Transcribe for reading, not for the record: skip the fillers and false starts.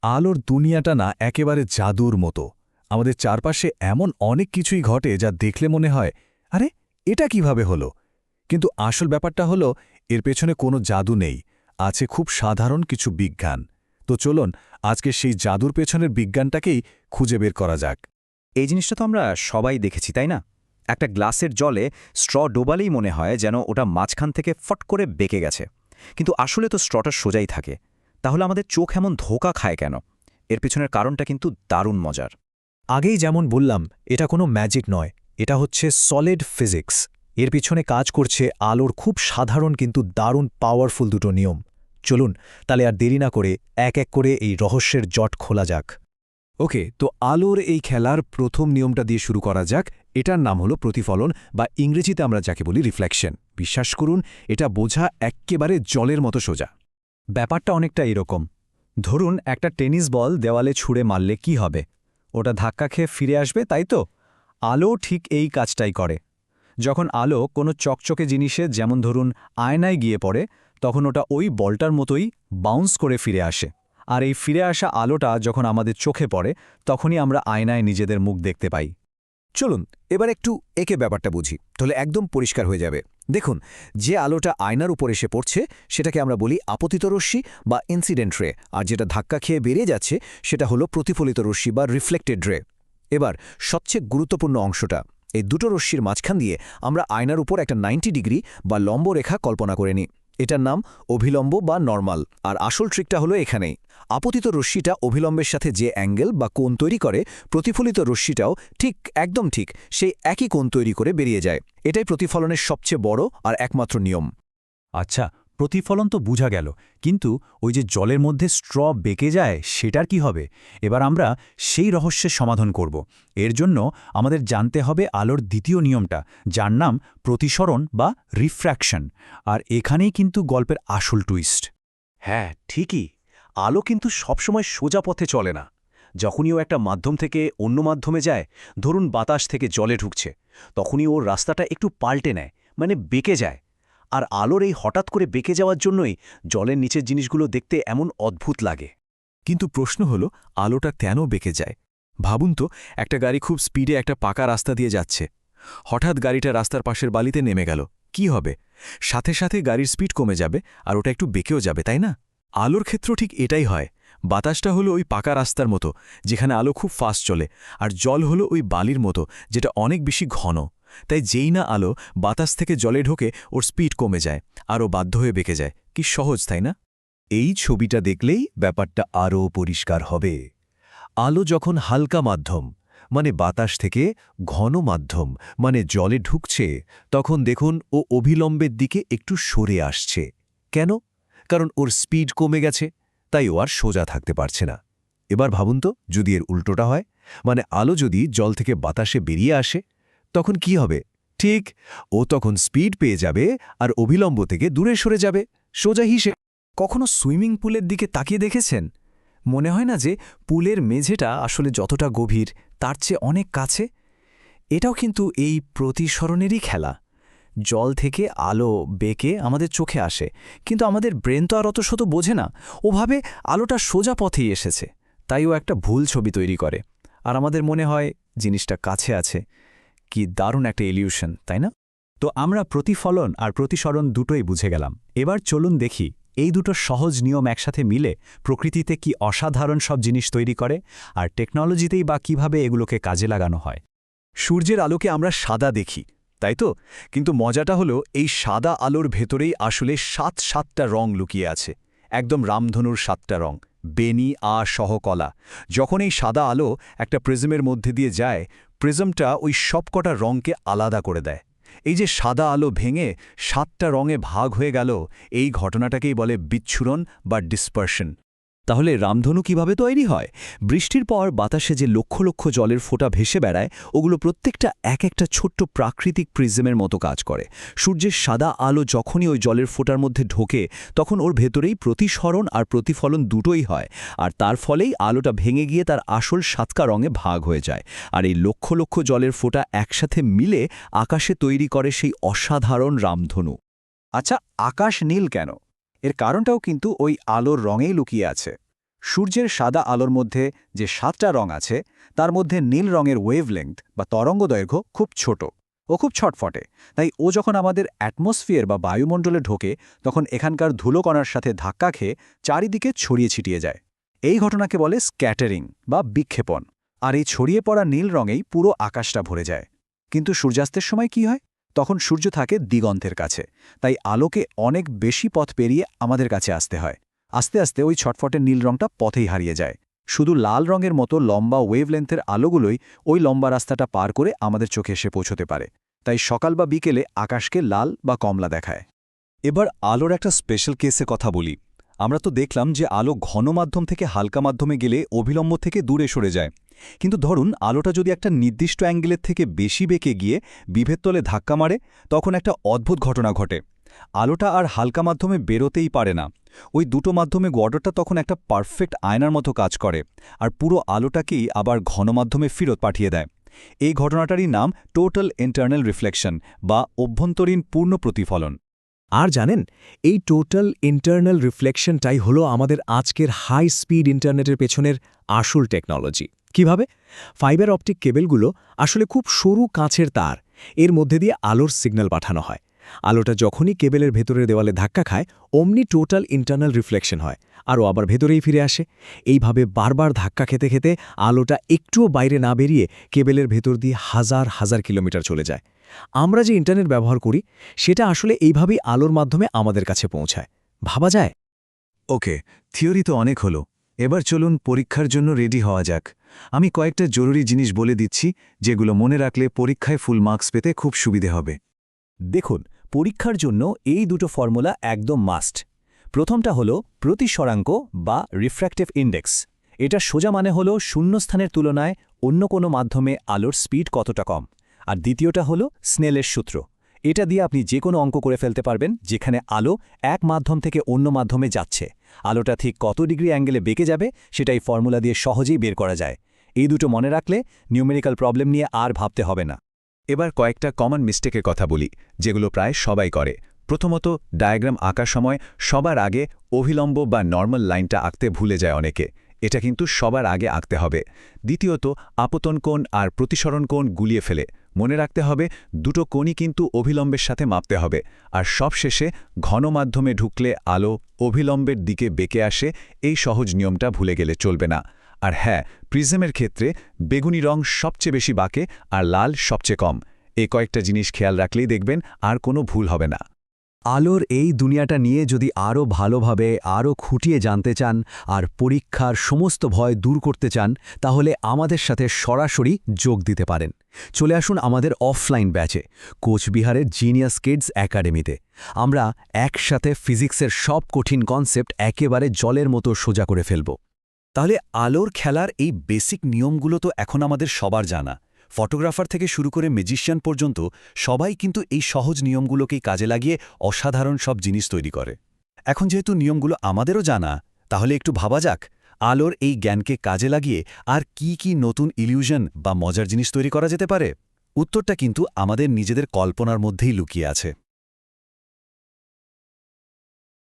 আলোর দুনিয়াটা না একেবারে জাদুর মতো। আমাদের চারপাশে এমন অনেক কিছুই ঘটে যা দেখলে মনে হয়, আরে এটা কিভাবে হলো? কিন্তু আসল ব্যাপারটা হলো এর পেছনে কোনো জাদু নেই, আছে খুব সাধারণ কিছু বিজ্ঞান। তো চলুন আজকে সেই জাদুর পেছনের বিজ্ঞানটাকেই খুঁজে বের করা যাক। এই জিনিসটা তো আমরা সবাই দেখেছি, তাই না? একটা গ্লাসের জলে স্ট্র ডোবালেই মনে হয় যেন ওটা মাঝখান থেকে ফট করে বেঁকে গেছে। কিন্তু আসলে তো স্ট্রটা সোজাই থাকে। তাহলে আমাদের চোখ এমন ধোঁকা খায় কেন? এর পেছনের কারণটা কিন্তু দারুণ মজার। আগেই যেমন বললাম, এটা কোনো ম্যাজিক নয়, এটা হচ্ছে সলিড ফিজিক্স। এর পিছনে কাজ করছে আলোর খুব সাধারণ কিন্তু দারুণ পাওয়ারফুল দুটো নিয়ম। চলুন তাহলে আর দেরি না করে এক এক করে এই রহস্যের জট খোলা যাক। ওকে, তো আলোর এই খেলার প্রথম নিয়মটা দিয়ে শুরু করা যাক। এটার নাম হলো প্রতিফলন, বা ইংরেজিতে আমরা যাকে বলি রিফ্লেকশন। বিশ্বাস করুন, এটা বোঝা এক্কেবারে জলের মতো সোজা। ব্যাপারটা অনেকটা এরকম। ধরুন একটা টেনিস বল দেওয়ালে ছুঁড়ে মারলে কি হবে? ওটা ধাক্কা খেয়ে ফিরে আসবে, তাই তো? আলো ঠিক এই কাজটাই করে। যখন আলো কোনো চকচকে জিনিসে, যেমন ধরুন আয়নায় গিয়ে পড়ে, তখন ওটা ওই বলটার মতোই বাউন্স করে ফিরে আসে। আর এই ফিরে আসা আলোটা যখন আমাদের চোখে পড়ে, তখনই আমরা আয়নায় নিজেদের মুখ দেখতে পাই। চলুন এবার একটু একে ব্যাপারটা বুঝি, তাহলে একদম পরিষ্কার হয়ে যাবে। দেখুন, যে আলোটা আয়নার উপর এসে পড়ছে সেটাকে আমরা বলি আপতিত রশ্মি বা ইনসিডেন্ট রে, আর যেটা ধাক্কা খেয়ে বেরিয়ে যাচ্ছে সেটা হলো প্রতিফলিত রশ্মি বা রিফ্লেক্টেড রে। এবার সবচেয়ে গুরুত্বপূর্ণ অংশটা, এই দুটো রশ্মির মাঝখান দিয়ে আমরা আয়নার উপর একটা 90 ডিগ্রি বা লম্ব রেখা কল্পনা করে নিই। এটার নাম অভিলম্ব বা নরমাল। আর আসল ট্রিকটা হলো এখানেই। আপতিত রশ্মিটা অভিলম্বের সাথে যে অ্যাঙ্গেল বা কোণ তৈরি করে, প্রতিফলিত রশ্মিটাও ঠিক একদম ঠিক সেই একই কোণ তৈরি করে বেরিয়ে যায়। এটাই প্রতিফলনের সবচেয়ে বড় আর একমাত্র নিয়ম। আচ্ছা, প্রতিফলন তো বোঝা গেল, কিন্তু ওই যে জলের মধ্যে স্ট্র বেঁকে যায় সেটার কি হবে? এবার আমরা সেই রহস্যের সমাধান করব। এর জন্য আমাদের জানতে হবে আলোর দ্বিতীয় নিয়মটা, যার নাম প্রতিসরণ বা রিফ্র্যাকশন। আর এখানেই কিন্তু গল্পের আসল টুইস্ট। হ্যাঁ, ঠিকই। আলো কিন্তু সবসময় সোজা পথে চলে না। যখনই ও একটা মাধ্যম থেকে অন্য মাধ্যমে যায়, ধরুন বাতাস থেকে জলে ঢুকছে, তখনই ওর রাস্তাটা একটু পাল্টে নেয়, মানে বেঁকে যায়। আর আলোর এই হঠাৎ করে বেঁকে যাওয়ার জন্যই জলের নিচের জিনিসগুলো দেখতে এমন অদ্ভুত লাগে। কিন্তু প্রশ্ন হলো, আলোটা কেন বেঁকে যায়? ভাবুন তো, একটা গাড়ি খুব স্পিডে একটা পাকা রাস্তা দিয়ে যাচ্ছে। হঠাৎ গাড়িটা রাস্তার পাশের বালিতে নেমে গেল, কি হবে? সাথে সাথে গাড়ির স্পিড কমে যাবে, আর ওটা একটু বেঁকেও যাবে, তাই না? আলোর ক্ষেত্র ঠিক এটাই হয়। বাতাসটা হলো ওই পাকা রাস্তার মতো, যেখানে আলো খুব ফাস্ট চলে, আর জল হলো ওই বালির মতো, যেটা অনেক বেশি ঘন। তাই যেই না আলো বাতাস থেকে জলে ঢোকে, ওর স্পিড কমে যায়, আর ও বাধ্য হয়ে বেঁকে যায়। কি সহজ, তাই না? এই ছবিটা দেখলেই ব্যাপারটা আরও পরিষ্কার হবে। আলো যখন হালকা মাধ্যম মানে বাতাস থেকে ঘন মাধ্যম মানে জলে ঢুকছে, তখন দেখুন ও অভিলম্বের দিকে একটু সরে আসছে। কেন? কারণ ওর স্পিড কমে গেছে, তাই ও আর সোজা থাকতে পারছে না। এবার ভাবুন তো, যদি এর উল্টোটা হয়, মানে আলো যদি জল থেকে বাতাসে বেরিয়ে আসে, তখন কি হবে? ঠিক, ও তখন স্পিড পেয়ে যাবে আর অভিলম্ব থেকে দূরে সরে যাবে, সোজা হিসেবে। কখনো সুইমিং পুলের দিকে তাকিয়ে দেখেছেন? মনে হয় না যে পুলের মেঝেটা আসলে যতটা গভীর তার চেয়ে অনেক কাছে? এটাও কিন্তু এই প্রতিসরণেরই খেলা। জল থেকে আলো বেঁকে আমাদের চোখে আসে, কিন্তু আমাদের ব্রেন তো আর অত শত বোঝে না। ওভাবে আলোটা সোজা পথেই এসেছে, তাই ও একটা ভুল ছবি তৈরি করে, আর আমাদের মনে হয় জিনিসটা কাছে আছে। কি দারুণ একটা ইলিউশন, তাই না? তো আমরা প্রতিফলন আর প্রতিসরণ দুটোই বুঝে গেলাম। এবার চলুন দেখি এই দুটো সহজ নিয়ম একসাথে মিলে প্রকৃতিতে কি অসাধারণ সব জিনিস তৈরি করে, আর টেকনোলজিতেই বা কিভাবে এগুলোকে কাজে লাগানো হয়। সূর্যের আলোকে আমরা সাদা দেখি, তাই তো? কিন্তু মজাটা হলো, এই সাদা আলোর ভেতরেই আসলে সাতটা রং লুকিয়ে আছে। একদম রামধনুর 7টা রং, বেনি আ সহকলা। যখন এই সাদা আলো একটা প্রিজমের মধ্যে দিয়ে যায়, প্রিজমটা ওই সবকটা রংকে আলাদা করে দেয়। এই যে সাদা আলো ভেঙে 7টা রঙে ভাগ হয়ে গেল, এই ঘটনাটাকেই বলে বিচ্ছুরণ বা ডিসপারশন। তাহলে রামধনু কিভাবে তৈরি হয়? বৃষ্টির পর বাতাসে যে লক্ষ লক্ষ জলের ফোঁটা ভেসে বেড়ায়, ওগুলো প্রত্যেকটা এক একটা ছোট্ট প্রাকৃতিক প্রিজমের মতো কাজ করে। সূর্যের সাদা আলো যখনই ওই জলের ফোঁটার মধ্যে ঢোকে, তখন ওর ভেতরেই প্রতিসরণ আর প্রতিফলন দুটোই হয়, আর তার ফলেই আলোটা ভেঙে গিয়ে তার আসল 7টা রঙে ভাগ হয়ে যায়। আর এই লক্ষ লক্ষ জলের ফোঁটা একসাথে মিলে আকাশে তৈরি করে সেই অসাধারণ রামধনু। আচ্ছা, আকাশ নীল কেন? এর কারণটাও কিন্তু ওই আলোর রঙেই লুকিয়ে আছে। সূর্যের সাদা আলোর মধ্যে যে 7টা রং আছে তার মধ্যে নীল রঙের ওয়েভলেংথ বা তরঙ্গদৈর্ঘ্য খুব ছোট ও খুব ছটফটে, তাই ও যখন আমাদের অ্যাটমসফিয়ার বা বায়ুমণ্ডলে ঢোকে তখন এখানকার ধুলোকণার সাথে ধাক্কা খেয়ে চারিদিকে ছড়িয়ে ছিটিয়ে যায়। এই ঘটনাকে বলে স্ক্যাটারিং বা বিক্ষেপণ। আর এই ছড়িয়ে পড়া নীল রঙেই পুরো আকাশটা ভরে যায়। কিন্তু সূর্যাস্তের সময় কি হয়? তখন সূর্য থাকে দিগন্তের কাছে, তাই আলোকে অনেক বেশি পথ পেরিয়ে আমাদের কাছে আসতে হয়। আস্তে আস্তে ওই ছটফটে নীল রঙটা পথেই হারিয়ে যায়। শুধু লাল রঙের মতো লম্বা ওয়েভলেন্থের আলোগুলোই ওই লম্বা রাস্তাটা পার করে আমাদের চোখে এসে পৌঁছতে পারে। তাই সকাল বা বিকেলে আকাশকে লাল বা কমলা দেখায়। এবার আলোর একটা স্পেশাল কেসে কথা বলি। আমরা তো দেখলাম যে আলো ঘন মাধ্যম থেকে হালকা মাধ্যমে গেলে অভিলম্ব থেকে দূরে সরে যায়, কিন্তু ধরুন আলোটা যদি একটা নির্দিষ্ট অ্যাঙ্গেলের থেকে বেশি বেঁকে গিয়ে বিভেদ তলে ধাক্কা মারে, তখন একটা অদ্ভুত ঘটনা ঘটে। আলোটা আর হালকা মাধ্যমে বেরোতেই পারে না। ওই দুটো মাধ্যমে বর্ডারটা তখন একটা পারফেক্ট আয়নার মতো কাজ করে, আর পুরো আলোটাকেই আবার ঘন মাধ্যমে ফেরত পাঠিয়ে দেয়। এই ঘটনাটারই নাম টোটাল ইন্টারনাল রিফ্লেকশন বা অভ্যন্তরীণ পূর্ণ প্রতিফলন। আর জানেন, এই টোটাল ইন্টারনাল রিফ্লেকশনটাই হলো আমাদের আজকের হাই স্পিড ইন্টারনেটের পেছনের আসল টেকনোলজি। কিভাবে? ফাইবার অপটিক কেবেলগুলো আসলে খুব সরু কাঁচের তার, এর মধ্যে দিয়ে আলোর সিগন্যাল পাঠানো হয়। আলোটা যখনই কেবেলের ভেতরের দেওয়ালে ধাক্কা খায় অমনি টোটাল ইন্টারনাল রিফ্লেকশন হয়, আরও আবার ভেতরেই ফিরে আসে। এইভাবে বারবার ধাক্কা খেতে খেতে আলোটা একটুও বাইরে না বেরিয়ে কেবেলের ভেতর দিয়ে হাজার হাজার কিলোমিটার চলে যায়। আমরা যে ইন্টারনেট ব্যবহার করি সেটা আসলে এইভাবেই আলোর মাধ্যমে আমাদের কাছে পৌঁছায়। ভাবা যায়? ওকে, থিওরি তো অনেক হলো। এবার চলুন পরীক্ষার জন্য রেডি হওয়া যাক। আমি কয়েকটা জরুরি জিনিস বলে দিচ্ছি, যেগুলো মনে রাখলে পরীক্ষায় ফুল মার্কস পেতে খুব সুবিধে হবে। দেখুন, পরীক্ষার জন্য এই দুটো ফর্মুলা একদম মাস্ট। প্রথমটা হলো প্রতিসরাঙ্ক বা রিফ্র্যাক্টিভ ইন্ডেক্স। এটা সোজা মানে হলো শূন্যস্থানের তুলনায় অন্য কোনো মাধ্যমে আলোর স্পিড কতটা কম। আর দ্বিতীয়টা হলো স্নেলের সূত্র। এটা দিয়ে আপনি যে কোনো অঙ্ক করে ফেলতে পারবেন, যেখানে আলো এক মাধ্যম থেকে অন্য মাধ্যমে যাচ্ছে। আলোটা ঠিক কত ডিগ্রি অ্যাঙ্গেলে বেঁকে যাবে সেটা এই ফর্মুলা দিয়ে সহজেই বের করা যায়। এই দুটো মনে রাখলে নিউমেরিক্যাল প্রবলেম নিয়ে আর ভাবতে হবে না। এবার কয়েকটা কমন মিস্টেকের কথা বলি, যেগুলো প্রায় সবাই করে। প্রথমত, ডায়াগ্রাম আঁকার সময় সবার আগে অভিলম্ব বা নর্মাল লাইনটা আঁকতে ভুলে যায় অনেকে। এটা কিন্তু সবার আগে আঁকতে হবে। দ্বিতীয়ত, আপতন কোণ আর প্রতিসরণ কোণ গুলিয়ে ফেলে। মনে রাখতে হবে দুটো কোণই কিন্তু অভিলম্বের সাথে মাপতে হবে। আর সবশেষে, ঘন মাধ্যমে ঢুকলে আলো অভিলম্বের দিকে বেঁকে আসে, এই সহজ নিয়মটা ভুলে গেলে চলবে না। আর হ্যাঁ, প্রিজমের ক্ষেত্রে বেগুনি রং সবচেয়ে বেশি বাঁকে আর লাল সবচেয়ে কম। এই কয়েকটা জিনিস খেয়াল রাখলেই দেখবেন আর কোনো ভুল হবে না। আলোর এই দুনিয়াটা নিয়ে যদি আরও ভালোভাবে আরও খুঁটিয়ে জানতে চান আর পরীক্ষার সমস্ত ভয় দূর করতে চান, তাহলে আমাদের সাথে সরাসরি যোগ দিতে পারেন। চলে আসুন আমাদের অফলাইন ব্যাচে, কোচবিহারের জিনিয়াস কিডস একাডেমিতে। আমরা একসাথে ফিজিক্সের সব কঠিন কনসেপ্ট একেবারে জলের মতো সোজা করে ফেলব। তাহলে আলোর খেলার এই বেসিক নিয়মগুলো তো এখন আমাদের সবার জানা। ফটোগ্রাফার থেকে শুরু করে ম্যাজিশিয়ান পর্যন্ত সবাই কিন্তু এই সহজ নিয়মগুলোকেই কাজে লাগিয়ে অসাধারণ সব জিনিস তৈরি করে। এখন যেহেতু নিয়মগুলো আমাদেরও জানা, তাহলে একটু ভাবা যাক আলোর এই জ্ঞানকে কাজে লাগিয়ে আর কি কি নতুন ইলিউশন বা মজার জিনিস তৈরি করা যেতে পারে। উত্তরটা কিন্তু আমাদের নিজেদের কল্পনার মধ্যেই লুকিয়ে আছে।